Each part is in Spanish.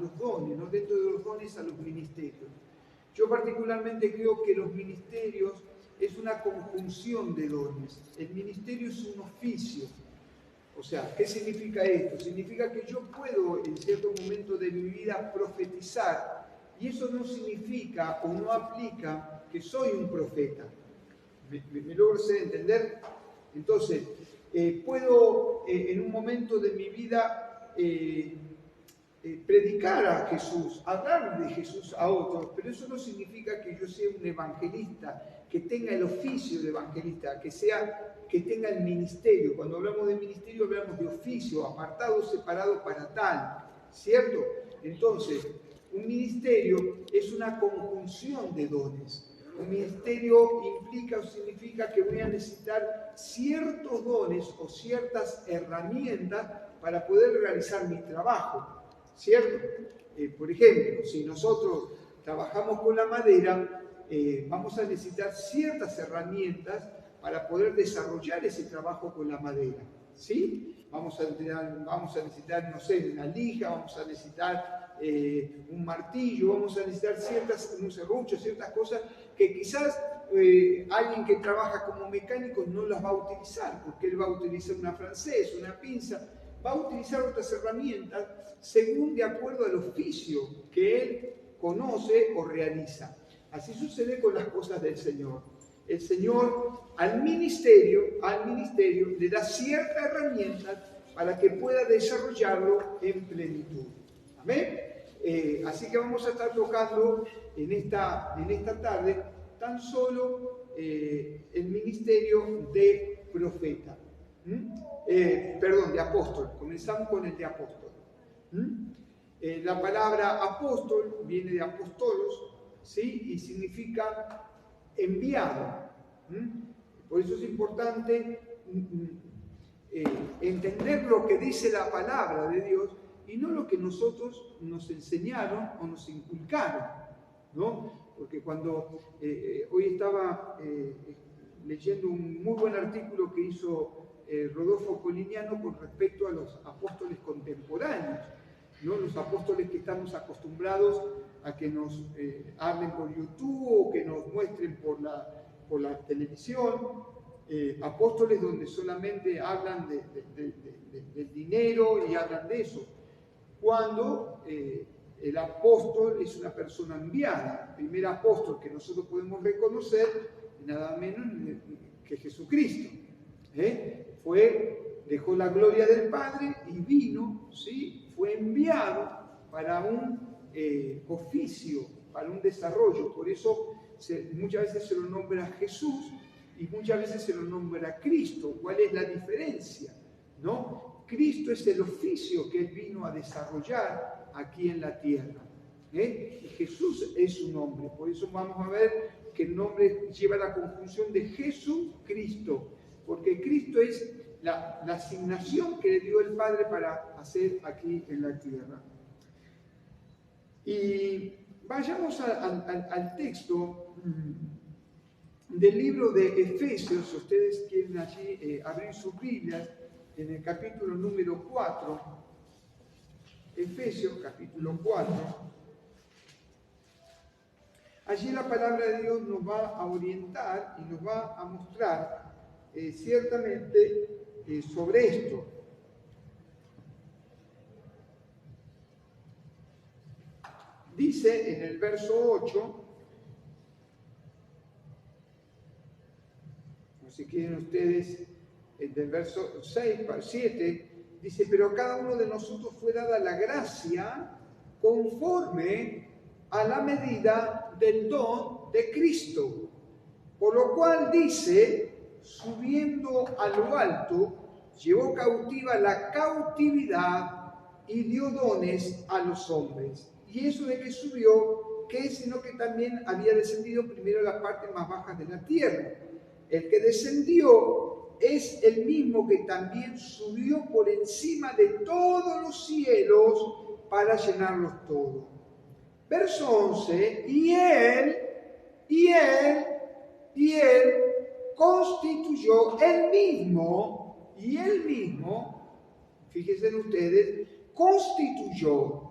los dones, ¿no? Dentro de los dones a los ministerios. Yo particularmente creo que los ministerios es una conjunción de dones. El ministerio es un oficio. O sea, ¿qué significa esto? Significa que yo puedo en cierto momento de mi vida profetizar, y eso no significa o no aplica que soy un profeta. ¿Me logro hacer entender? Entonces, puedo en un momento de mi vida predicar a Jesús, hablar de Jesús a otros, pero eso no significa que yo sea un evangelista, que tenga el oficio de evangelista, que tenga el ministerio. Cuando hablamos de ministerio hablamos de oficio, apartado, separado para tal, ¿cierto? Entonces, un ministerio es una conjunción de dones. Un ministerio implica o significa que voy a necesitar ciertos dones o ciertas herramientas para poder realizar mi trabajo, ¿cierto? Por ejemplo, si nosotros trabajamos con la madera, vamos a necesitar ciertas herramientas para poder desarrollar ese trabajo con la madera, ¿sí? Vamos a necesitar, no sé, una lija, vamos a necesitar un martillo, vamos a necesitar un serrucho, ciertas cosas que quizás alguien que trabaja como mecánico no las va a utilizar, porque él va a utilizar una francés, una pinza, va a utilizar otras herramientas según de acuerdo al oficio que él conoce o realiza. Así sucede con las cosas del Señor. El Señor al ministerio le da ciertas herramientas para que pueda desarrollarlo en plenitud. Amén. Así que vamos a estar tocando en esta tarde tan solo el ministerio de profeta. De apóstol. Comenzamos con el de apóstol. La palabra apóstol viene de apóstolos, ¿sí? Y significa enviado. Por eso es importante entender lo que dice la palabra de Dios y no lo que nosotros nos enseñaron o nos inculcaron, ¿no? Porque cuando hoy estaba leyendo un muy buen artículo que hizo Rodolfo Polignano con respecto a los apóstoles contemporáneos, ¿no? Los apóstoles que estamos acostumbrados a que nos hablen por YouTube o que nos muestren por la televisión, apóstoles donde solamente hablan del dinero y hablan de eso, cuando el apóstol es una persona enviada. El primer apóstol que nosotros podemos reconocer, nada menos que Jesucristo. Dejó la gloria del Padre y vino, ¿sí? Fue enviado para un oficio, para un desarrollo. Por eso muchas veces se lo nombra Jesús y muchas veces se lo nombra Cristo. ¿Cuál es la diferencia? ¿No? Cristo es el oficio que Él vino a desarrollar aquí en la tierra. Y Jesús es su nombre. Por eso vamos a ver que el nombre lleva la conjunción de Jesucristo, porque Cristo es la asignación que le dio el Padre para hacer aquí en la tierra. Y vayamos al texto del libro de Efesios. Si ustedes quieren allí abrir sus Biblias, en el capítulo número 4, Efesios capítulo 4, allí la palabra de Dios nos va a orientar y nos va a mostrar ciertamente sobre esto. Dice en el verso 8, si quieren ustedes, del verso 7, dice: pero a cada uno de nosotros fue dada la gracia conforme a la medida del don de Cristo. Por lo cual dice: subiendo a lo alto, llevó cautiva la cautividad y dio dones a los hombres. Y eso de que subió, ¿qué es? Sino que también había descendido primero a las partes más bajas de la tierra. El que descendió es el mismo que también subió por encima de todos los cielos para llenarlos todos. Verso 11, y él constituyó él mismo, fíjense ustedes, constituyó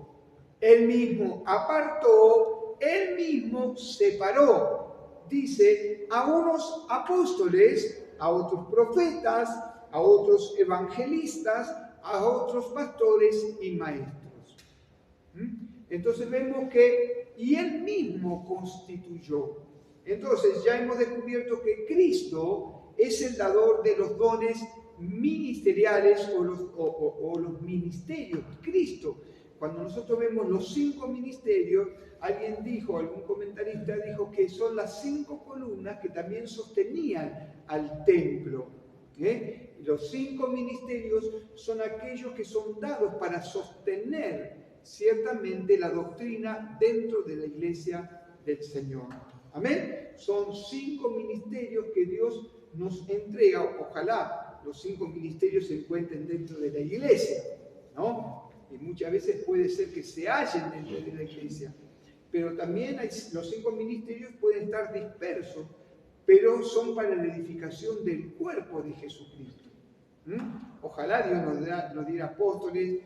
Él mismo apartó, Él mismo separó, dice, a unos apóstoles, a otros profetas, a otros evangelistas, a otros pastores y maestros. Entonces vemos que, y Él mismo constituyó. Entonces ya hemos descubierto que Cristo es el dador de los dones ministeriales o los ministerios. Cristo, cuando nosotros vemos los 5 ministerios, alguien dijo, algún comentarista dijo que son las 5 columnas que también sostenían al templo. Los 5 ministerios son aquellos que son dados para sostener ciertamente la doctrina dentro de la iglesia del Señor. Amén. Son 5 ministerios que Dios nos entrega. Ojalá los 5 ministerios se encuentren dentro de la iglesia, ¿no? Y muchas veces puede ser que se hallen dentro de la iglesia. Pero también los 5 ministerios pueden estar dispersos, pero son para la edificación del cuerpo de Jesucristo. Ojalá Dios nos diera apóstoles,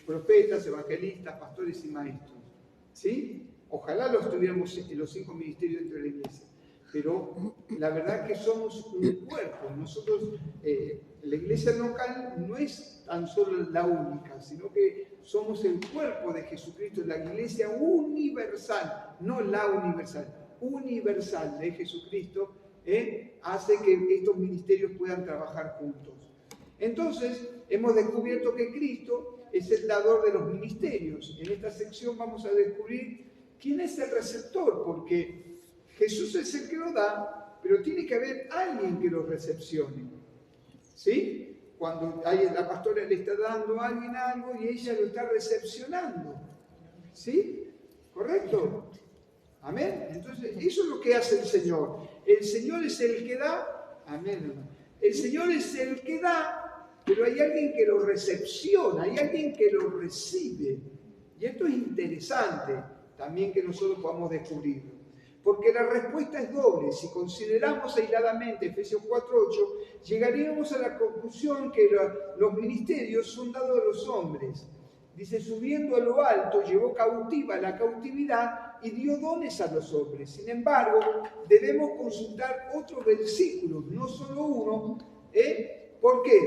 profetas, evangelistas, pastores y maestros. ¿Sí? Ojalá los tuviéramos los 5 ministerios dentro de la iglesia. Pero la verdad que somos un cuerpo. Nosotros, la iglesia local no es tan solo la única, sino que somos el cuerpo de Jesucristo, la iglesia universal, no la universal de Jesucristo, hace que estos ministerios puedan trabajar juntos. Entonces, hemos descubierto que Cristo es el dador de los ministerios. En esta sección vamos a descubrir quién es el receptor, porque Jesús es el que lo da, pero tiene que haber alguien que lo recepcione. ¿Sí? Cuando la pastora le está dando a alguien algo y ella lo está recepcionando. ¿Sí? ¿Correcto? Amén. Entonces, eso es lo que hace el Señor. El Señor es el que da. Amén. El Señor es el que da, pero hay alguien que lo recepciona, hay alguien que lo recibe. Y esto es interesante también que nosotros podamos descubrirlo. Porque la respuesta es doble. Si consideramos aisladamente Efesios 4:8, llegaríamos a la conclusión que los ministerios son dados a los hombres. Dice, subiendo a lo alto, llevó cautiva la cautividad y dio dones a los hombres. Sin embargo, debemos consultar otros versículos, no solo uno. ¿Por qué?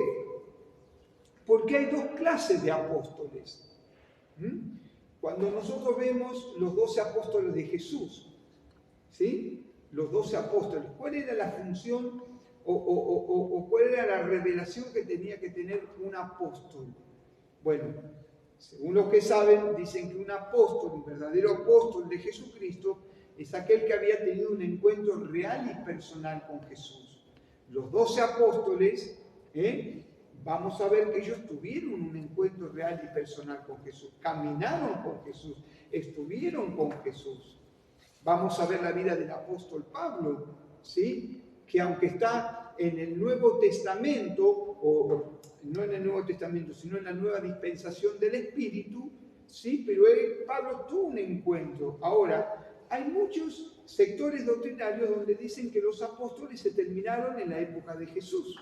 Porque hay 2 clases de apóstoles. Cuando nosotros vemos los 12 apóstoles de Jesús, ¿sí? Los 12 apóstoles, ¿cuál era la función o cuál era la revelación que tenía que tener un apóstol? Bueno, según los que saben, dicen que un apóstol, un verdadero apóstol de Jesucristo, es aquel que había tenido un encuentro real y personal con Jesús. Los 12 apóstoles, vamos a ver que ellos tuvieron un encuentro real y personal con Jesús, caminaron con Jesús, estuvieron con Jesús. Vamos a ver la vida del apóstol Pablo, ¿sí? Que aunque está en el Nuevo Testamento, o no en el Nuevo Testamento, sino en la nueva dispensación del Espíritu, ¿sí? Pero Pablo tuvo un encuentro. Ahora, hay muchos sectores doctrinarios donde dicen que los apóstoles se terminaron en la época de Jesús,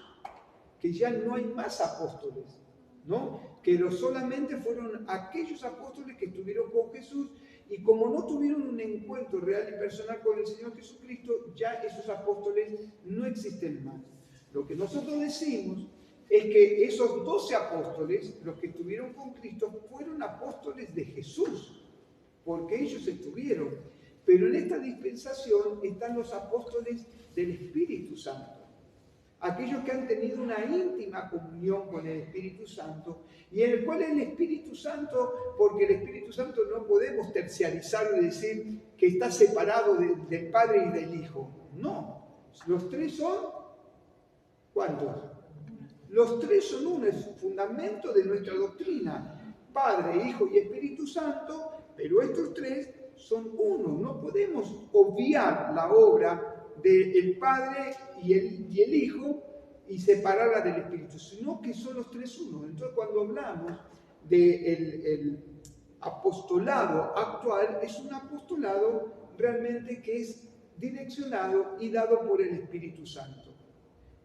que ya no hay más apóstoles, ¿no? Que solamente fueron aquellos apóstoles que estuvieron con Jesús. Y como no tuvieron un encuentro real y personal con el Señor Jesucristo, ya esos apóstoles no existen más. Lo que nosotros decimos es que esos 12 apóstoles, los que estuvieron con Cristo, fueron apóstoles de Jesús, porque ellos estuvieron. Pero en esta dispensación están los apóstoles del Espíritu Santo. Aquellos que han tenido una íntima comunión con el Espíritu Santo, y en el cual el Espíritu Santo, porque el Espíritu Santo no podemos terciarizarlo y decir que está separado del Padre y del Hijo. No, los 3 son, ¿cuántos? Los 3 son uno, es fundamento de nuestra doctrina. Padre, Hijo y Espíritu Santo, pero estos 3 son uno. No podemos obviar la obra del Padre y el Hijo y separarla del Espíritu, sino que son los 3 uno. Entonces, cuando hablamos del apostolado actual, es un apostolado realmente que es direccionado y dado por el Espíritu Santo.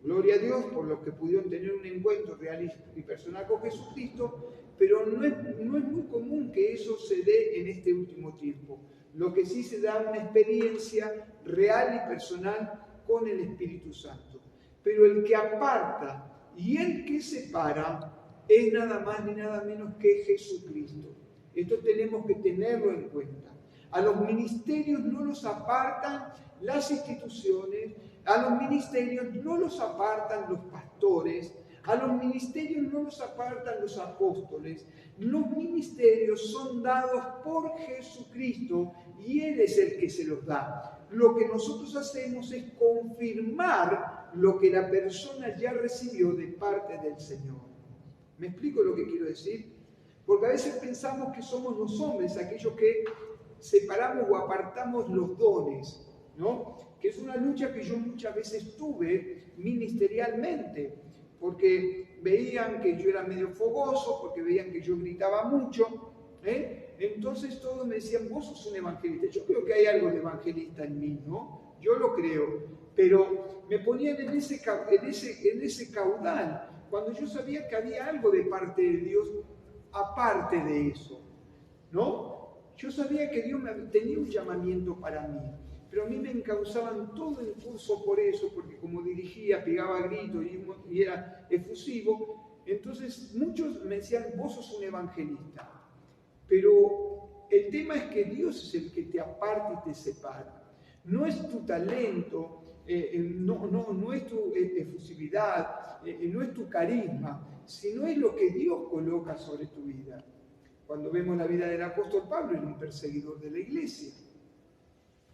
Gloria a Dios por los que pudieron tener un encuentro real y personal con Jesucristo, pero no es muy común común que eso se dé en este último tiempo. Lo que sí se da una experiencia real y personal con el Espíritu Santo. Pero el que aparta y el que separa es nada más ni nada menos que Jesucristo. Esto tenemos que tenerlo en cuenta. A los ministerios no los apartan las instituciones, a los ministerios no los apartan los pastores, a los ministerios no los apartan los apóstoles. Los ministerios son dados por Jesucristo y Él es el que se los da. Lo que nosotros hacemos es confirmar lo que la persona ya recibió de parte del Señor. ¿Me explico lo que quiero decir? Porque a veces pensamos que somos los hombres aquellos que separamos o apartamos los dones, ¿no? Que es una lucha que yo muchas veces tuve ministerialmente, porque veían que yo era medio fogoso, porque veían que yo gritaba mucho, entonces todos me decían, vos sos un evangelista. Yo creo que hay algo de evangelista en mí, ¿no? Yo lo creo, pero me ponían en ese caudal, cuando yo sabía que había algo de parte de Dios aparte de eso, ¿no? Yo sabía que Dios tenía un llamamiento para mí, pero a mí me encausaban todo el curso por eso, porque como dirigía, pegaba gritos y era efusivo, entonces muchos me decían, vos sos un evangelista, pero el tema es que Dios es el que te aparta y te separa, no es tu talento, no es tu efusividad, no es tu carisma, sino es lo que Dios coloca sobre tu vida. Cuando vemos la vida del apóstol Pablo, era un perseguidor de la iglesia.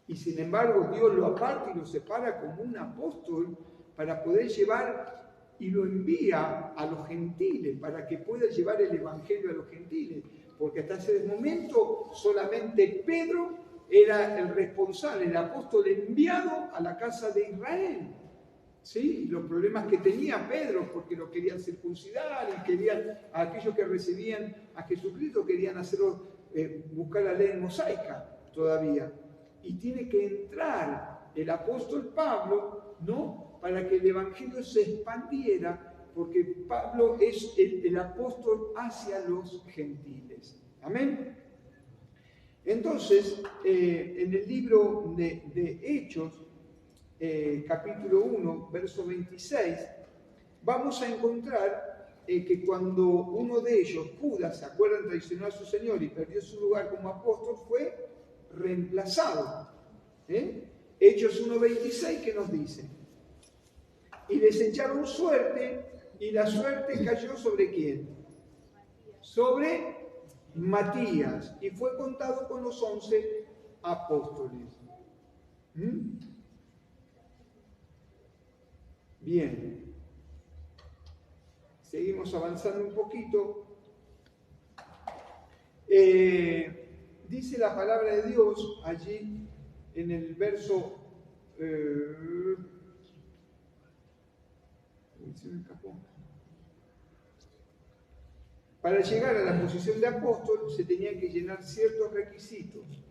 Y sin embargo, Dios lo aparta y lo separa como un apóstol para poder llevar y lo envía a los gentiles, para que pueda llevar el evangelio a los gentiles. Porque hasta ese momento solamente Pedro era el responsable, el apóstol enviado a la casa de Israel. ¿Sí? Los problemas que tenía Pedro, porque lo querían circuncidar y querían, a aquellos que recibían a Jesucristo, querían hacerlo, buscar la ley mosaica todavía. Y tiene que entrar el apóstol Pablo, ¿no? Para que el evangelio se expandiera, porque Pablo es el apóstol hacia los gentiles. Amén. Entonces, en el libro de Hechos, capítulo 1, verso 26, vamos a encontrar que cuando uno de ellos, Judas, ¿se acuerdan? Traicionó a su Señor y perdió su lugar como apóstol, fue reemplazado. Hechos 1:26, ¿qué nos dice? Y les echaron suerte, y la suerte cayó ¿sobre quién? Sobre Matías, y fue contado con los 11 apóstoles. Bien. Seguimos avanzando un poquito. Dice la palabra de Dios allí en el verso para llegar a la posición de apóstol se tenían que llenar ciertos requisitos.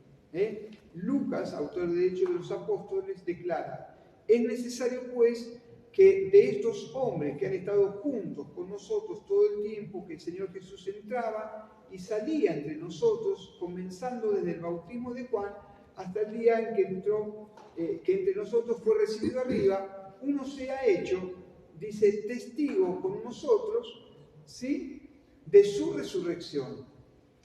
Lucas, autor de Hechos de los Apóstoles, declara: es necesario pues que de estos hombres que han estado juntos con nosotros todo el tiempo que el Señor Jesús entraba y salía entre nosotros, comenzando desde el bautismo de Juan hasta el día en que entró, que entre nosotros fue recibido arriba, uno sea hecho, dice, testigo con nosotros, ¿sí?, de su resurrección.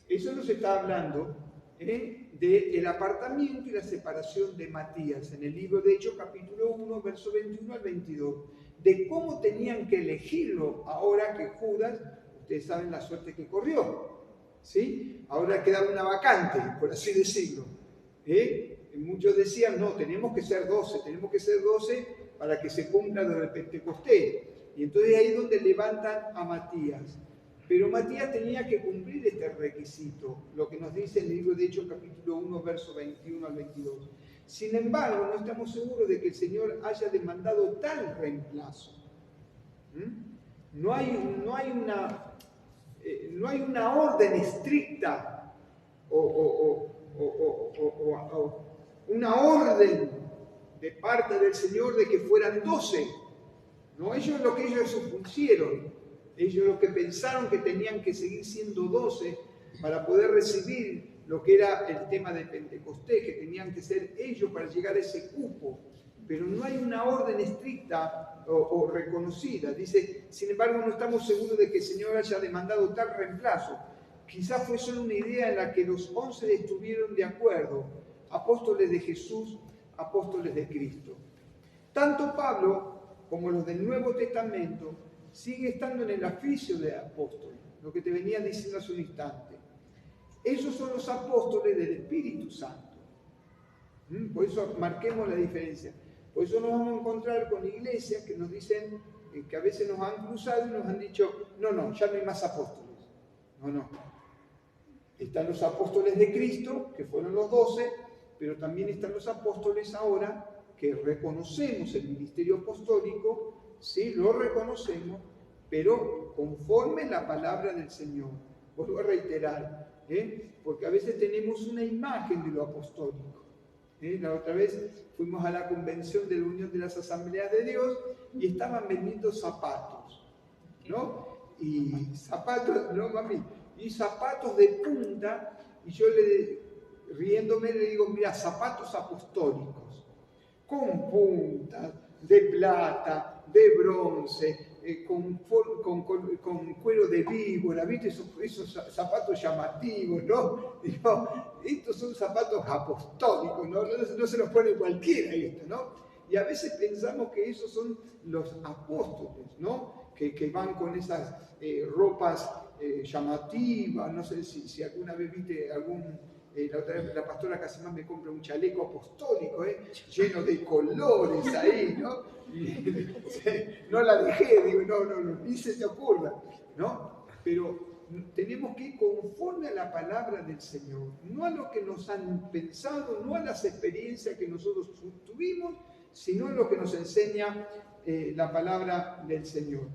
Eso nos está hablando del apartamiento y la separación de Matías, en el libro de Hechos, capítulo 1, verso 21 al 22, de cómo tenían que elegirlo ahora que Judas, ustedes saben la suerte que corrió, ¿sí? Ahora quedaba una vacante, por así decirlo. Muchos decían, no, tenemos que ser 12 para que se cumpla lo del Pentecostés. Y entonces ahí es donde levantan a Matías. Pero Matías tenía que cumplir este requisito, lo que nos dice el libro de Hechos, capítulo 1, verso 21 al 22. Sin embargo, no estamos seguros de que el Señor haya demandado tal reemplazo. No hay una orden estricta o una orden de parte del Señor de que fueran 12. No, ellos lo que ellos supusieron. Ellos lo que pensaron que tenían que seguir siendo 12 para poder recibir lo que era el tema de Pentecostés, que tenían que ser ellos para llegar a ese cupo. Pero no hay una orden estricta o reconocida. Dice, sin embargo, no estamos seguros de que el Señor haya demandado tal reemplazo. Quizás fue solo una idea en la que los 11 estuvieron de acuerdo, apóstoles de Jesús, apóstoles de Cristo. Tanto Pablo como los del Nuevo Testamento sigue estando en el oficio de apóstol, lo que te venía diciendo hace un instante. Esos son los apóstoles del Espíritu Santo. Por eso marquemos la diferencia. Por eso nos vamos a encontrar con iglesias que nos dicen, que a veces nos han cruzado y nos han dicho, no, ya no hay más apóstoles. No. Están los apóstoles de Cristo, que fueron los 12, pero también están los apóstoles ahora que reconocemos el ministerio apostólico, sí, lo reconocemos, pero conforme la palabra del Señor. Vuelvo a reiterar, porque a veces tenemos una imagen de lo apostólico. La otra vez fuimos a la convención de la Unión de las Asambleas de Dios y estaban vendiendo zapatos, ¿no? Y zapatos, no mami, y zapatos de punta, y yo riéndome le digo, mira, zapatos apostólicos, con puntas, de plata, de bronce, con cuero de víbora, ¿viste? Esos zapatos llamativos, ¿no? Digo, estos son zapatos apostólicos, no se los pone cualquiera esto, ¿no? Y a veces pensamos que esos son los apóstoles, ¿no? Que van con esas ropas llamativas, no sé si alguna vez viste algún... la otra vez la pastora casi más me compra un chaleco apostólico, lleno de colores ahí, ¿no? Y, no la dejé, digo, no, ni se te ocurra, ¿no? Pero tenemos que ir conforme a la palabra del Señor, no a lo que nos han pensado, no a las experiencias que nosotros tuvimos, sino a lo que nos enseña la palabra del Señor.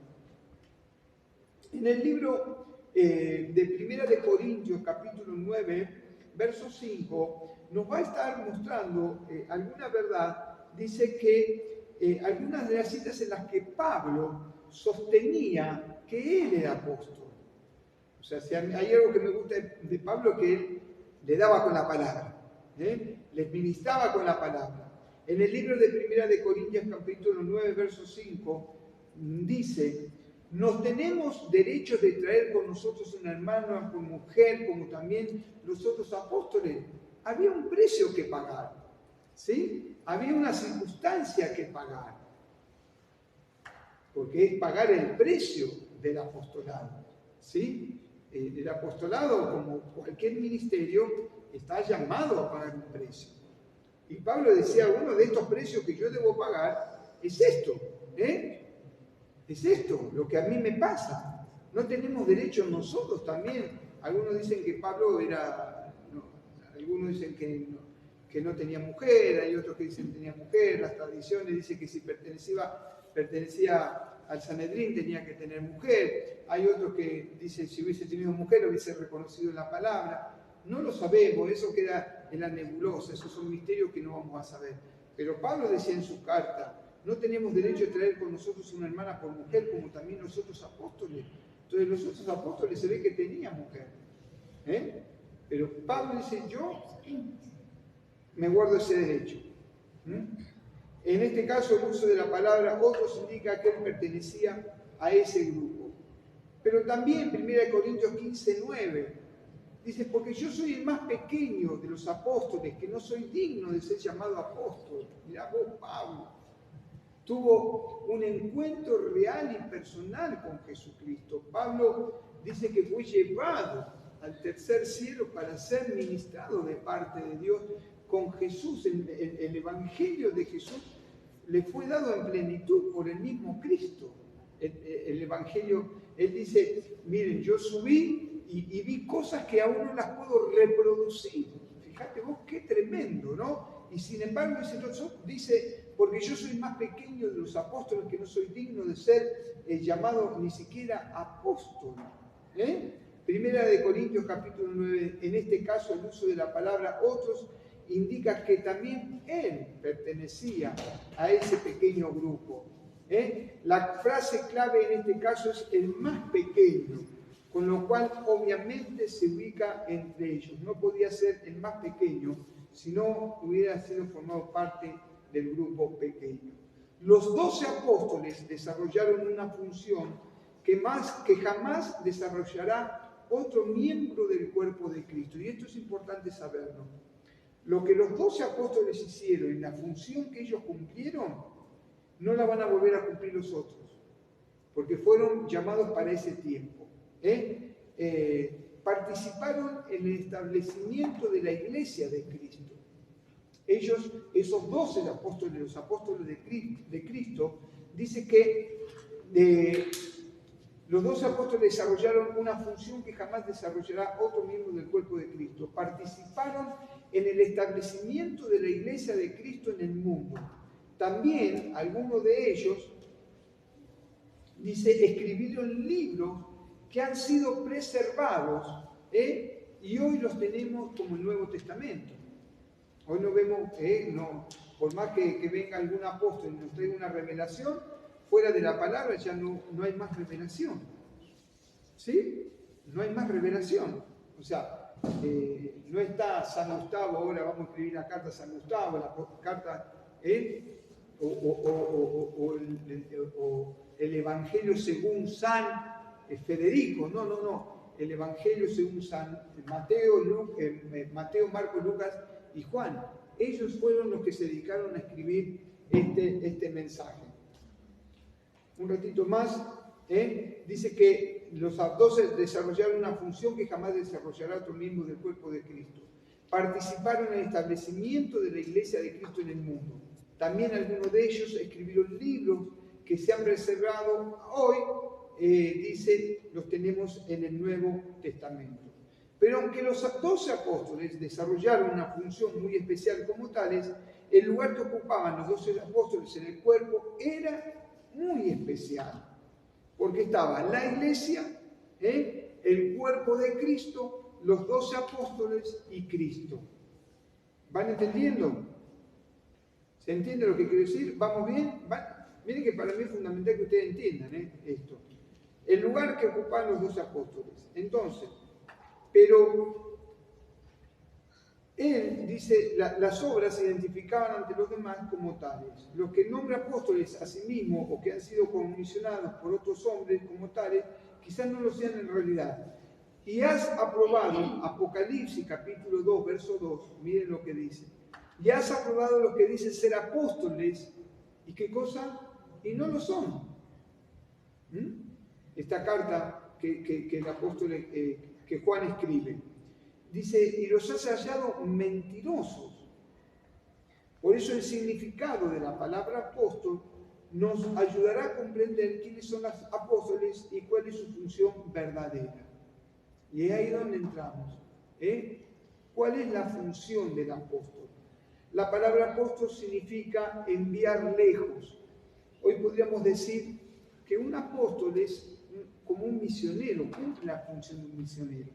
En el libro de Primera de Corintios, capítulo 9, verso 5, nos va a estar mostrando alguna verdad. Dice que algunas de las citas en las que Pablo sostenía que él era apóstol. O sea, si hay algo que me gusta de Pablo, que él le daba con la palabra, les ministraba con la palabra. En el libro de Primera de Corintios, capítulo 9, verso 5, dice: nos tenemos derecho de traer con nosotros una hermana por mujer, como también los otros apóstoles. Había un precio que pagar, ¿sí? Había una circunstancia que pagar, porque es pagar el precio del apostolado, ¿sí? El apostolado, como cualquier ministerio, está llamado a pagar un precio. Y Pablo decía, uno de estos precios que yo debo pagar es esto, Es esto, lo que a mí me pasa. No tenemos derecho nosotros también. Algunos dicen que Pablo algunos dicen que no tenía mujer, hay otros que dicen que tenía mujer, las tradiciones dicen que si pertenecía al Sanedrín tenía que tener mujer, hay otros que dicen si hubiese tenido mujer hubiese reconocido la palabra. No lo sabemos, eso queda en la nebulosa, esos son misterios que no vamos a saber. Pero Pablo decía en su carta, no tenemos derecho a traer con nosotros una hermana por mujer, como también los otros apóstoles. Entonces los otros apóstoles se ve que tenían mujer. Pero Pablo dice, yo me guardo ese derecho. En este caso el uso de la palabra otros indica que él pertenecía a ese grupo. Pero también 1 Corintios 15:9 dice, porque yo soy el más pequeño de los apóstoles, que no soy digno de ser llamado apóstol. Mirá vos, Pablo. Tuvo un encuentro real y personal con Jesucristo. Pablo dice que fue llevado al tercer cielo para ser ministrado de parte de Dios con Jesús. El Evangelio de Jesús le fue dado en plenitud por el mismo Cristo. El Evangelio, él dice, miren, yo subí y vi cosas que aún no las puedo reproducir. Fíjate vos qué tremendo, ¿no? Y sin embargo dice porque yo soy más pequeño de los apóstoles, que no soy digno de ser llamado ni siquiera apóstol. Primera de Corintios capítulo 9, en este caso el uso de la palabra otros indica que también él pertenecía a ese pequeño grupo. La frase clave en este caso es el más pequeño. con lo cual obviamente se ubica entre ellos. No podía ser el más pequeño, si no hubiera sido formado parte del grupo pequeño. Los 12 apóstoles desarrollaron una función que jamás desarrollará otro miembro del cuerpo de Cristo. Y esto es importante saberlo. Lo que los 12 apóstoles hicieron y la función que ellos cumplieron, no la van a volver a cumplir los otros, porque fueron llamados para ese tiempo. Participaron en el establecimiento de la iglesia de Cristo. Ellos, esos 12 apóstoles, los apóstoles de Cristo, dice que los 12 apóstoles desarrollaron una función que jamás desarrollará otro miembro del cuerpo de Cristo. Participaron en el establecimiento de la iglesia de Cristo en el mundo. También algunos de ellos, dice, escribieron libros que han sido preservados y hoy los tenemos como el Nuevo Testamento. Hoy no vemos, por más que venga algún apóstol y nos traiga una revelación, fuera de la palabra ya no hay más revelación. ¿Sí? No hay más revelación. O sea, no está San Gustavo, ahora vamos a escribir la carta a San Gustavo, la carta, o el Evangelio según San Federico. No. El Evangelio según San Mateo, Marcos, Lucas y Juan. Ellos fueron los que se dedicaron a escribir este mensaje. Un ratito más, dice que los 12 desarrollaron una función que jamás desarrollará otro miembro del cuerpo de Cristo. Participaron en el establecimiento de la iglesia de Cristo en el mundo. También algunos de ellos escribieron libros que se han preservado hoy, dice, los tenemos en el Nuevo Testamento. Pero aunque los 12 apóstoles desarrollaron una función muy especial como tales, el lugar que ocupaban los 12 apóstoles en el cuerpo era muy especial, porque estaba la iglesia, el cuerpo de Cristo, los 12 apóstoles y Cristo. ¿Van entendiendo? ¿Se entiende lo que quiero decir? ¿Vamos bien? Miren que para mí es fundamental que ustedes entiendan esto. El lugar que ocupaban los 12 apóstoles. Entonces, pero él dice, las obras se identificaban ante los demás como tales. Los que nombra apóstoles a sí mismos o que han sido comisionados por otros hombres como tales, quizás no lo sean en realidad. Y has aprobado, Apocalipsis capítulo 2, verso 2, miren lo que dice. Y has aprobado los que dicen ser apóstoles, ¿y qué cosa? Y no lo son. Esta carta que el apóstol, que Juan escribe. Dice, y los has hallado mentirosos. Por eso el significado de la palabra apóstol nos ayudará a comprender quiénes son los apóstoles y cuál es su función verdadera. Y es ahí donde entramos. ¿Cuál es la función del apóstol? La palabra apóstol significa enviar lejos. Hoy podríamos decir que un apóstol es como un misionero, cumple la función de un misionero.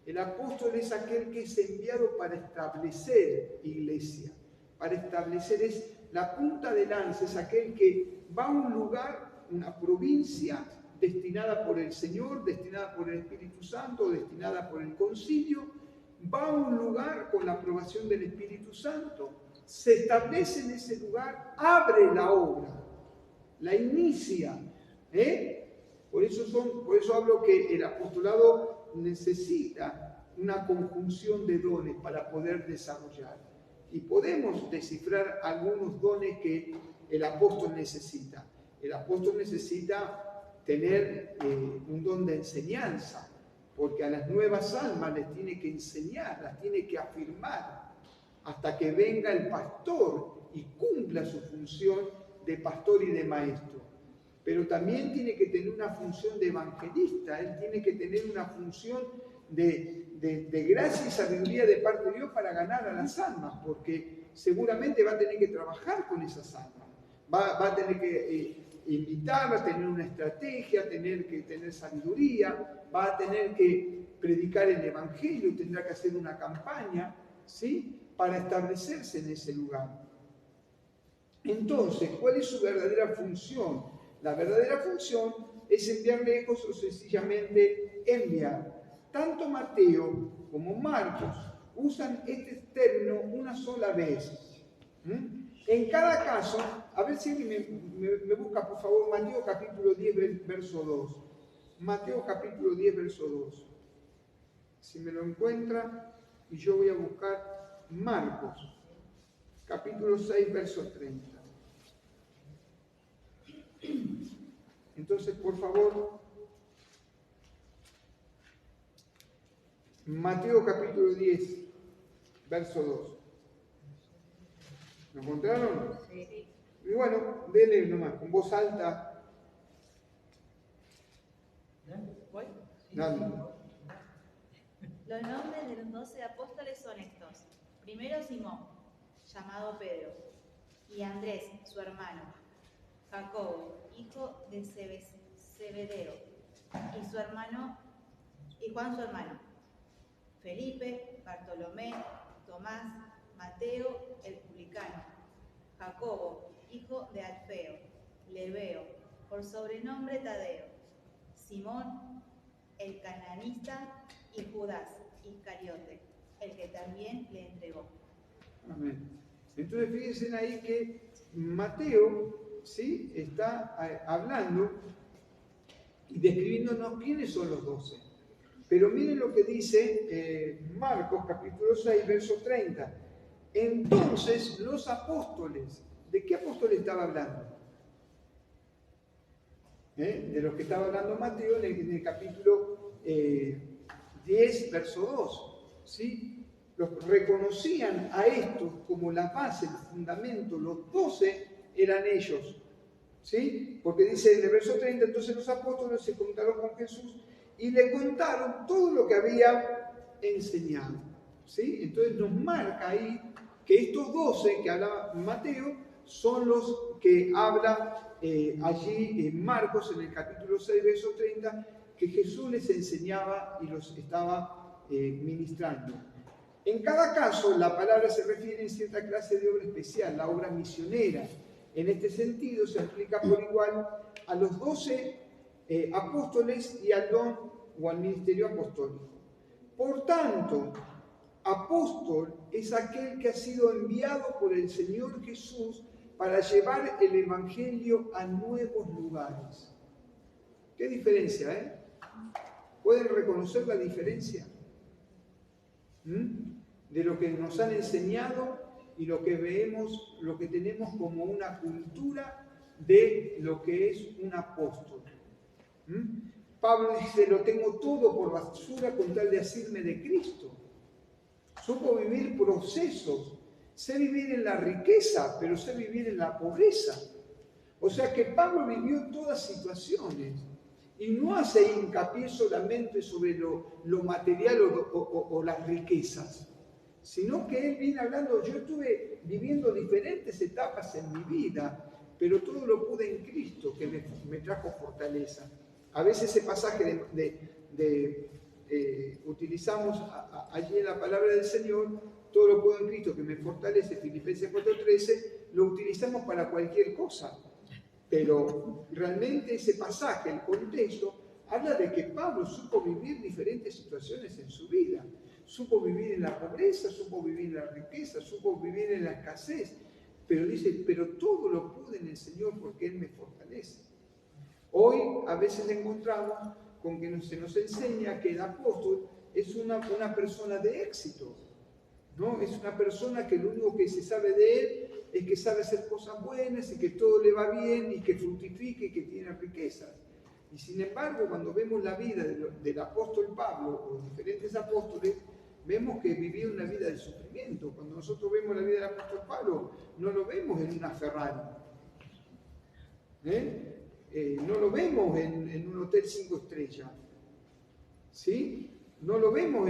El apóstol es aquel que es enviado para establecer iglesia, para establecer, es la punta de lanza, es aquel que va a un lugar, una provincia destinada por el Señor, destinada por el Espíritu Santo, destinada por el concilio, va a un lugar con la aprobación del Espíritu Santo, se establece en ese lugar, abre la obra, la inicia, Por eso hablo que el apostolado necesita una conjunción de dones para poder desarrollar. Y podemos descifrar algunos dones que el apóstol necesita. El apóstol necesita tener un don de enseñanza, porque a las nuevas almas les tiene que enseñar, las tiene que afirmar, hasta que venga el pastor y cumpla su función de pastor y de maestro. Pero también tiene que tener una función de evangelista, él tiene que tener una función de gracia y sabiduría de parte de Dios para ganar a las almas, porque seguramente va a tener que trabajar con esas almas, va a tener que invitarlas, tener una estrategia, tener que tener sabiduría, va a tener que predicar el evangelio, tendrá que hacer una campaña, ¿sí?, para establecerse en ese lugar. Entonces, ¿cuál es su verdadera función? La verdadera función es enviar lejos o sencillamente enviar. Tanto Mateo como Marcos usan este término una sola vez. En cada caso, a ver si me busca por favor Mateo capítulo 10, verso 2. Mateo capítulo 10, verso 2. Si me lo encuentra, y yo voy a buscar Marcos capítulo 6, verso 30. Entonces, por favor, Mateo capítulo 10, verso 2. ¿Lo encontraron? Sí. Y bueno, denle nomás, con voz alta. ¿Voy? Dale. Los nombres de los 12 apóstoles son estos. Primero Simón, llamado Pedro, y Andrés, su hermano, Jacobo, hijo de Zebedeo, y Juan su hermano, Felipe, Bartolomé, Tomás, Mateo, el publicano, Jacobo, hijo de Alfeo, Lebeo, por sobrenombre Tadeo, Simón, el cananista, y Judas Iscariote, el que también le entregó. Amén. Entonces fíjense ahí que Mateo, ¿sí?, está hablando y describiéndonos quiénes son los 12. Pero miren lo que dice Marcos capítulo 6, verso 30. Entonces los apóstoles, ¿de qué apóstoles estaba hablando? De los que estaba hablando Mateo en el capítulo 10, verso 2. ¿Sí? Los reconocían a estos como la base, el fundamento, los 12 eran ellos. ¿Sí? Porque dice en el verso 30, entonces los apóstoles se contaron con Jesús y le contaron todo lo que había enseñado. ¿Sí? Entonces nos marca ahí que estos 12 que hablaba Mateo son los que habla allí en Marcos, en el capítulo 6, verso 30, que Jesús les enseñaba y los estaba ministrando. En cada caso, la palabra se refiere a cierta clase de obra especial, la obra misionera. En este sentido, se aplica por igual a los 12 apóstoles y al don o al ministerio apostólico. Por tanto, apóstol es aquel que ha sido enviado por el Señor Jesús para llevar el Evangelio a nuevos lugares. ¿Qué diferencia, eh? ¿Pueden reconocer la diferencia? De lo que nos han enseñado y lo que vemos, lo que tenemos como una cultura de lo que es un apóstol. Pablo dice, lo tengo todo por basura con tal de asirme de Cristo. Supo vivir procesos, sé vivir en la riqueza, pero sé vivir en la pobreza. O sea que Pablo vivió todas situaciones y no hace hincapié solamente sobre lo material o las riquezas, sino que él viene hablando, yo estuve viviendo diferentes etapas en mi vida, pero todo lo pude en Cristo, que me trajo fortaleza. A veces ese pasaje utilizamos allí en la palabra del Señor, todo lo puedo en Cristo que me fortalece, Filipenses 4:13, lo utilizamos para cualquier cosa. Pero realmente ese pasaje, el contexto, habla de que Pablo supo vivir diferentes situaciones en su vida. Supo vivir en la pobreza, supo vivir en la riqueza, supo vivir en la escasez. Pero dice, pero todo lo pude en el Señor porque Él me fortalece. Hoy a veces encontramos con que se nos enseña que el apóstol es una persona de éxito, ¿no? Es una persona que lo único que se sabe de él es que sabe hacer cosas buenas y que todo le va bien y que fructifique y que tiene riquezas. Y sin embargo, cuando vemos la vida del apóstol Pablo o diferentes apóstoles, vemos que vivía una vida de sufrimiento. Cuando nosotros vemos la vida del apóstol Pablo, no lo vemos en una Ferrari. No lo vemos en un hotel 5 estrellas. ¿Sí? No lo vemos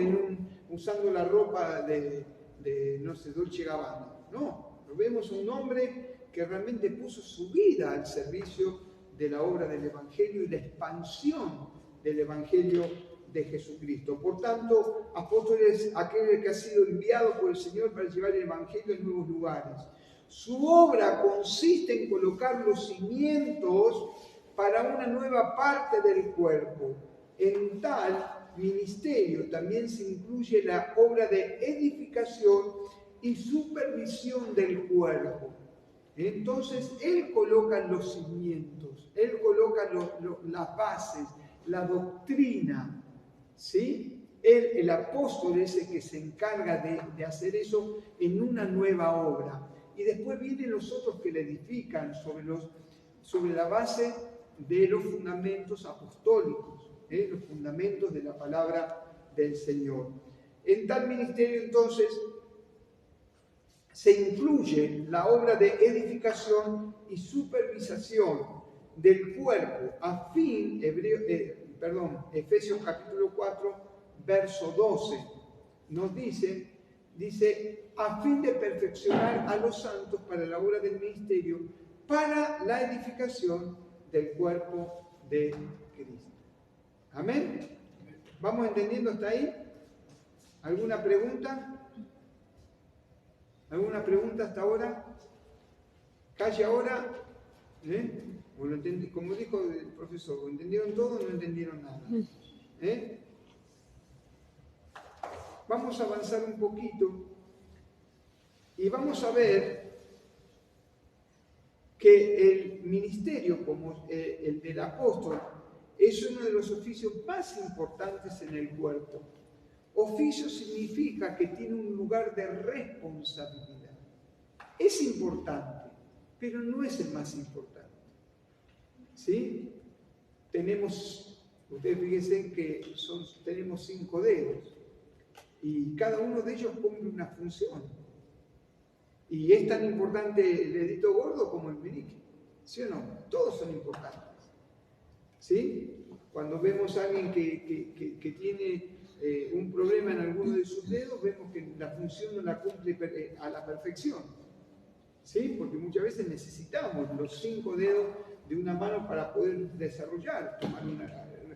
usando la ropa de no sé, Dolce & Gabbana. No, lo vemos un hombre que realmente puso su vida al servicio de la obra del Evangelio y la expansión del Evangelio de Jesucristo. Por tanto, apóstol es aquel que ha sido enviado por el Señor para llevar el Evangelio en nuevos lugares. Su obra consiste en colocar los cimientos para una nueva parte del cuerpo. En tal ministerio también se incluye la obra de edificación y supervisión del cuerpo. Entonces, Él coloca los cimientos, Él coloca las bases, la doctrina, ¿sí? Él, el apóstol, es el que se encarga de hacer eso en una nueva obra. Y después vienen los otros que le edifican sobre la base de los fundamentos apostólicos, los fundamentos de la palabra del Señor. En tal ministerio, entonces, se incluye la obra de edificación y supervisación del cuerpo, a fin, Efesios capítulo 4, verso 12, nos dice, a fin de perfeccionar a los santos para la obra del ministerio, para la edificación del cuerpo de Cristo. Amén. ¿Vamos entendiendo hasta ahí? ¿Alguna pregunta? ¿Alguna pregunta hasta ahora? ¿Calle ahora? Como dijo el profesor, ¿lo entendieron todo o no entendieron nada? Vamos a avanzar un poquito y vamos a ver que el ministerio, como el del apóstol, es uno de los oficios más importantes en el cuerpo. Oficio significa que tiene un lugar de responsabilidad. Es importante, pero no es el más importante. ¿Sí? Ustedes fíjense que tenemos 5 dedos y cada uno de ellos cumple una función. Y es tan importante el dedito gordo como el meñique, ¿sí o no? Todos son importantes. ¿Sí? Cuando vemos a alguien que tiene un problema en alguno de sus dedos, vemos que la función no la cumple a la perfección. ¿Sí? Porque muchas veces necesitamos los 5 dedos de una mano para poder desarrollar, tomar una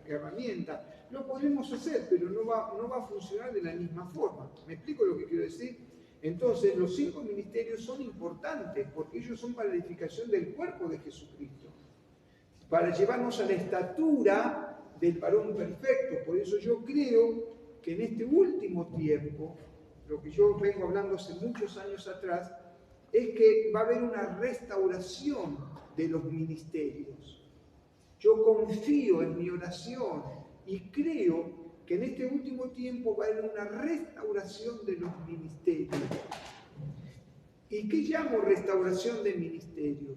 herramienta. Lo podremos hacer, pero no va a funcionar de la misma forma. ¿Me explico lo que quiero decir? Entonces, los 5 ministerios son importantes porque ellos son para la edificación del cuerpo de Jesucristo, para llevarnos a la estatura del varón perfecto. Por eso yo creo que en este último tiempo, lo que yo vengo hablando hace muchos años atrás, es que va a haber una restauración de los ministerios. Yo confío en mi oración y creo que en este último tiempo va a haber una restauración de los ministerios. ¿Y qué llamo restauración de ministerios?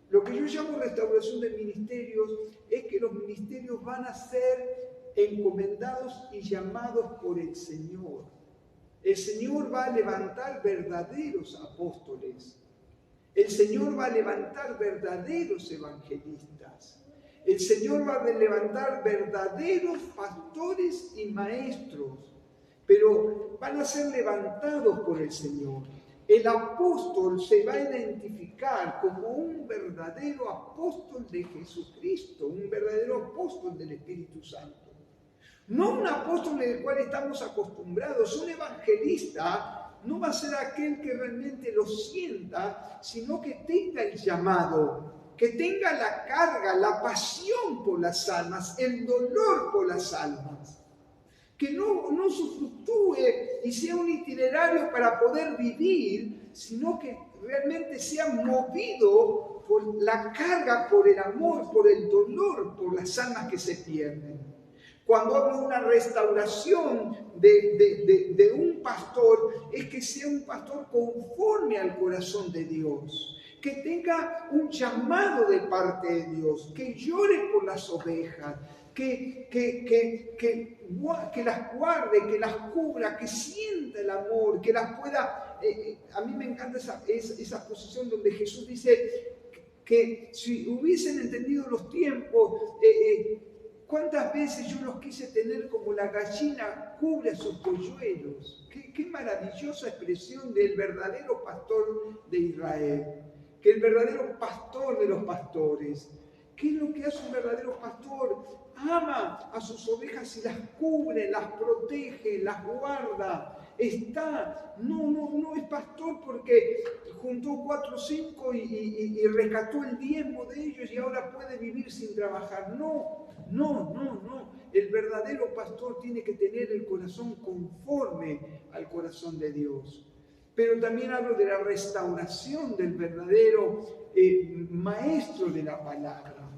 Lo que yo llamo restauración de ministerios es que los ministerios van a ser encomendados y llamados por el Señor. El Señor va a levantar verdaderos apóstoles. El Señor va a levantar verdaderos evangelistas. El Señor va a levantar verdaderos pastores y maestros, pero van a ser levantados por el Señor. El apóstol se va a identificar como un verdadero apóstol de Jesucristo, un verdadero apóstol del Espíritu Santo. No un apóstol del cual estamos acostumbrados. Un evangelista no va a ser aquel que realmente lo sienta, sino que tenga el llamado, que tenga la carga, la pasión por las almas, el dolor por las almas. Que no usufructúe y sea un itinerario para poder vivir, sino que realmente sea movido por la carga, por el amor, por el dolor, por las almas que se pierden. Cuando hablo de una restauración de un pastor, es que sea un pastor conforme al corazón de Dios, que tenga un llamado de parte de Dios, que llore por las ovejas, que las guarde, que las cubra, que sienta el amor, que las pueda... a mí me encanta esa posición donde Jesús dice que si hubiesen entendido los tiempos, ¿cuántas veces yo los quise tener como la gallina cubre a sus polluelos? Qué maravillosa expresión del verdadero pastor de Israel, que el verdadero pastor de los pastores. ¿Qué es lo que hace un verdadero pastor? Ama a sus ovejas y las cubre, las protege, las guarda. no es pastor porque juntó 4 o 5 y rescató el 10 de ellos y ahora puede vivir sin trabajar. No. El verdadero pastor tiene que tener el corazón conforme al corazón de Dios. Pero también hablo de la restauración del verdadero maestro de la palabra.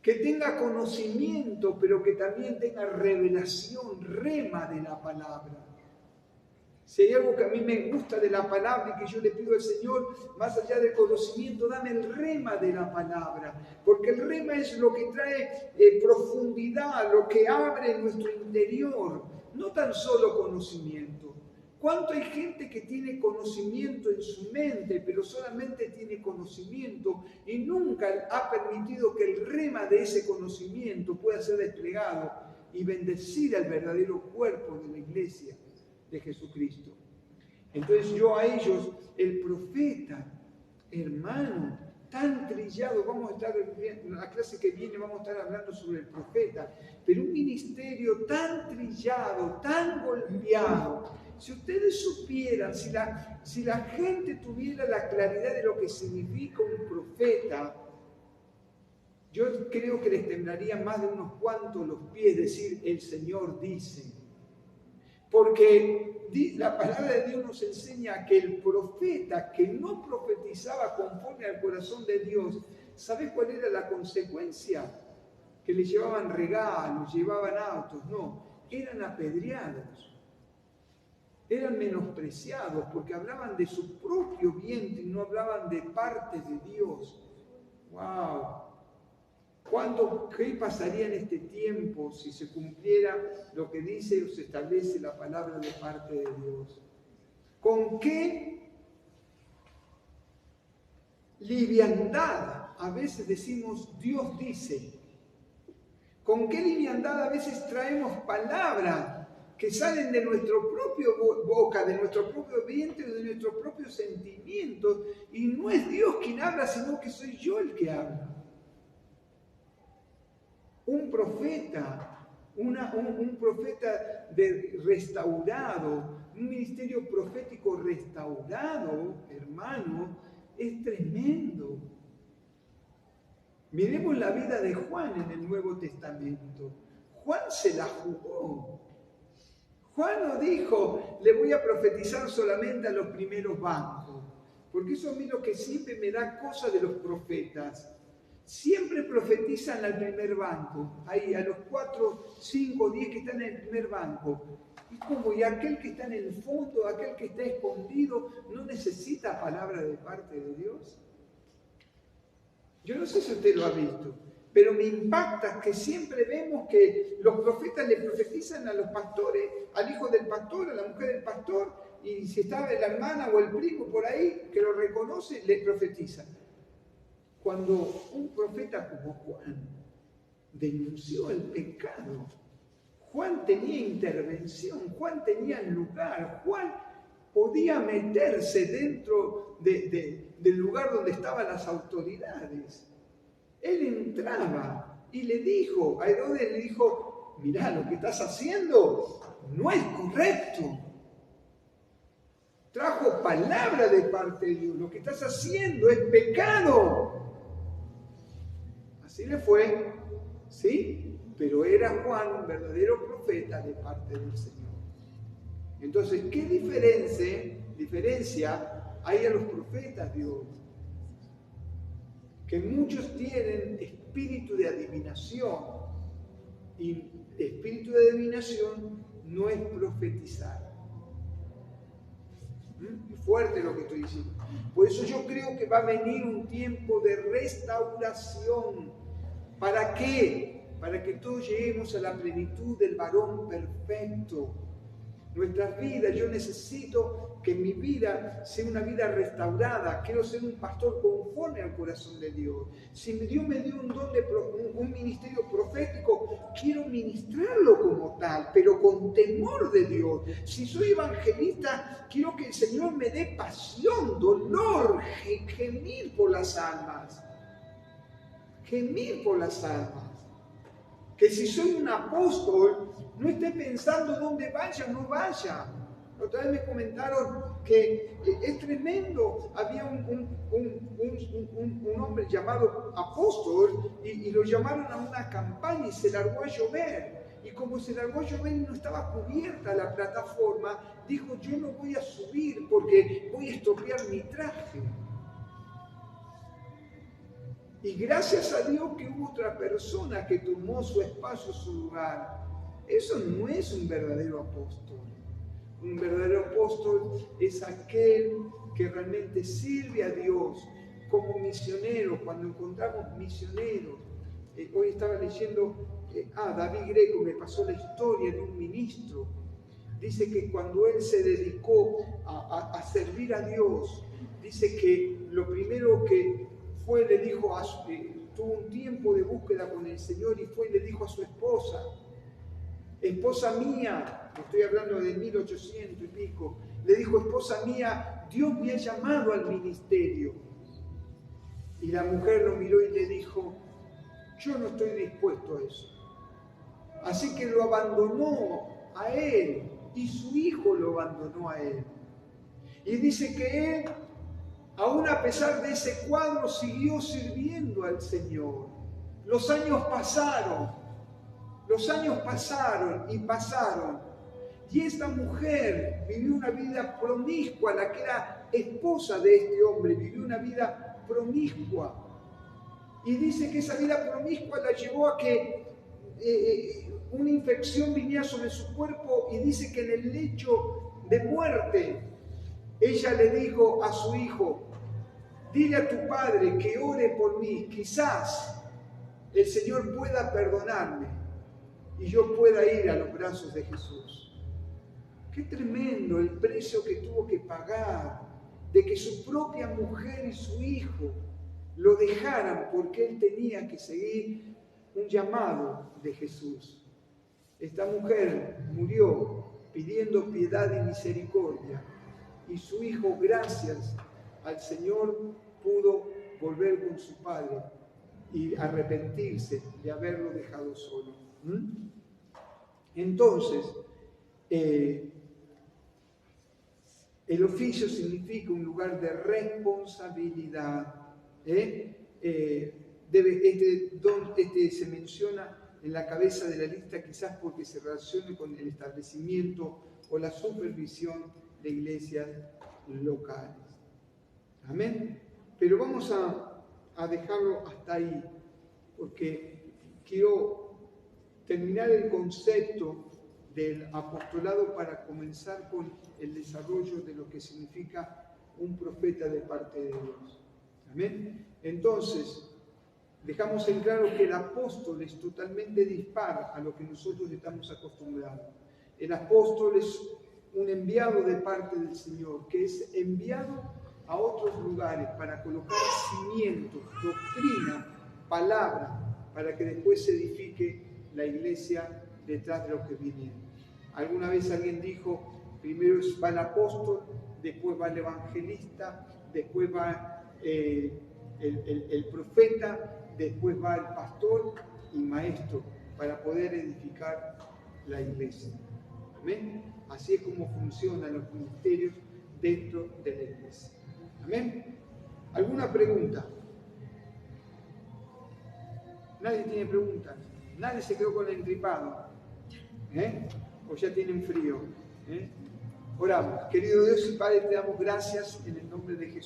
Que tenga conocimiento, pero que también tenga revelación, rema de la palabra. Si hay algo que a mí me gusta de la palabra y que yo le pido al Señor, más allá del conocimiento, dame el rema de la palabra. Porque el rema es lo que trae profundidad, lo que abre nuestro interior, no tan solo conocimiento. ¿Cuánto hay gente que tiene conocimiento en su mente, pero solamente tiene conocimiento y nunca ha permitido que el rema de ese conocimiento pueda ser desplegado y bendecir al verdadero cuerpo de la iglesia de Jesucristo? Entonces yo a ellos, el profeta, hermano, tan trillado, vamos a estar en la clase que viene, vamos a estar hablando sobre el profeta, pero un ministerio tan trillado, tan golpeado. Si ustedes supieran, si la gente tuviera la claridad de lo que significa un profeta, yo creo que les temblarían más de unos cuantos los pies decir, el Señor dice. Porque la palabra de Dios nos enseña que el profeta que no profetizaba conforme al corazón de Dios, ¿sabes cuál era la consecuencia? Que le llevaban regalos, llevaban autos. No, eran apedreados. Eran menospreciados porque hablaban de su propio vientre y no hablaban de parte de Dios. ¡Wow! ¿Qué pasaría en este tiempo si se cumpliera lo que dice o se establece la palabra de parte de Dios? ¿Con qué liviandad a veces decimos Dios dice? ¿Con qué liviandad a veces traemos palabras que salen de nuestro propio boca, de nuestro propio vientre, de nuestros propios sentimientos? Y no es Dios quien habla, sino que soy yo el que habla. Un profeta, un profeta restaurado, un ministerio profético restaurado, hermano, es tremendo. Miremos la vida de Juan en el Nuevo Testamento. Juan se la jugó. Juan no dijo, le voy a profetizar solamente a los primeros bancos, porque eso a mí lo que siempre me da cosa de los profetas. Siempre profetizan al primer banco, ahí a los 4, 5, 10 que están en el primer banco. Y aquel que está en el fondo, aquel que está escondido, ¿no necesita palabra de parte de Dios? Yo no sé si usted lo ha visto, pero me impacta que siempre vemos que los profetas le profetizan a los pastores, al hijo del pastor, a la mujer del pastor, y si estaba la hermana o el primo por ahí que lo reconoce, le profetizan. Cuando un profeta como Juan denunció el pecado, Juan tenía intervención, Juan tenía lugar, Juan podía meterse dentro del lugar donde estaban las autoridades. Él entraba y le dijo, a Herodes le dijo, mirá, lo que estás haciendo no es correcto. Trajo palabra de parte de Dios, lo que estás haciendo es pecado. Así le fue, ¿sí? Pero era Juan un verdadero profeta de parte del Señor. Entonces, ¿qué diferencia hay a los profetas de hoy? Que muchos tienen espíritu de adivinación, y espíritu de adivinación no es profetizar. Es fuerte lo que estoy diciendo. Por eso yo creo que va a venir un tiempo de restauración. ¿Para qué? Para que todos lleguemos a la plenitud del varón perfecto. Nuestras vidas, yo necesito que mi vida sea una vida restaurada. Quiero ser un pastor conforme al corazón de Dios. Si Dios me dio un don un ministerio profético, quiero ministrarlo como tal, pero con temor de Dios. Si soy evangelista, quiero que el Señor me dé pasión, dolor, gemir por las almas. Gemir por las almas. Que si soy un apóstol, no esté pensando dónde vaya o no vaya. Otra vez me comentaron que es tremendo. Había un hombre llamado apóstol y lo llamaron a una campaña y se largó a llover. Y como se largó a llover y no estaba cubierta la plataforma, dijo, yo no voy a subir porque voy a estropear mi traje. Y gracias a Dios que hubo otra persona que tomó su espacio, su lugar. Eso no es un verdadero apóstol. Un verdadero apóstol es aquel que realmente sirve a Dios como misionero. Cuando encontramos misioneros, hoy estaba leyendo, David Greco me pasó la historia de un ministro. Dice que cuando él se dedicó a servir a Dios, dice que lo primero que fue, le dijo, tuvo un tiempo de búsqueda con el Señor y fue y le dijo a su esposa, esposa mía, estoy hablando de 1800 y pico, le dijo, esposa mía, Dios me ha llamado al ministerio. Y la mujer lo miró y le dijo, yo no estoy dispuesto a eso. Así que lo abandonó a él y su hijo lo abandonó a él. Y dice que él, aún a pesar de ese cuadro, siguió sirviendo al Señor. Los años pasaron y pasaron. Y esta mujer vivió una vida promiscua, la que era esposa de este hombre, vivió una vida promiscua. Y dice que esa vida promiscua la llevó a que una infección viniera sobre su cuerpo, y dice que en el lecho de muerte, ella le dijo a su hijo, dile a tu padre que ore por mí, quizás el Señor pueda perdonarme y yo pueda ir a los brazos de Jesús. Qué tremendo el precio que tuvo que pagar de que su propia mujer y su hijo lo dejaran porque él tenía que seguir un llamado de Jesús. Esta mujer murió pidiendo piedad y misericordia y su hijo, gracias al Señor, pudo volver con su padre y arrepentirse de haberlo dejado solo. Entonces, el oficio significa un lugar de responsabilidad. Este se menciona en la cabeza de la lista quizás porque se relacione con el establecimiento o la supervisión de iglesias locales. Amén. Pero vamos a dejarlo hasta ahí, porque quiero terminar el concepto del apostolado para comenzar con el desarrollo de lo que significa un profeta de parte de Dios. Amén. Entonces, dejamos en claro que el apóstol es totalmente dispar a lo que nosotros estamos acostumbrados. El apóstol es un enviado de parte del Señor, que es enviado a otros lugares para colocar cimientos, doctrina, palabra, para que después se edifique la iglesia detrás de lo que viene. Alguna vez alguien dijo, primero va el apóstol, después va el evangelista, después va el profeta, después va el pastor y maestro, para poder edificar la iglesia. ¿Amén? Así es como funcionan los ministerios dentro de la iglesia. ¿Amén? ¿Alguna pregunta? Nadie tiene preguntas. Nadie se quedó con el entripado. O ya tienen frío. Oramos. Querido Dios y Padre, te damos gracias en el nombre de Jesús.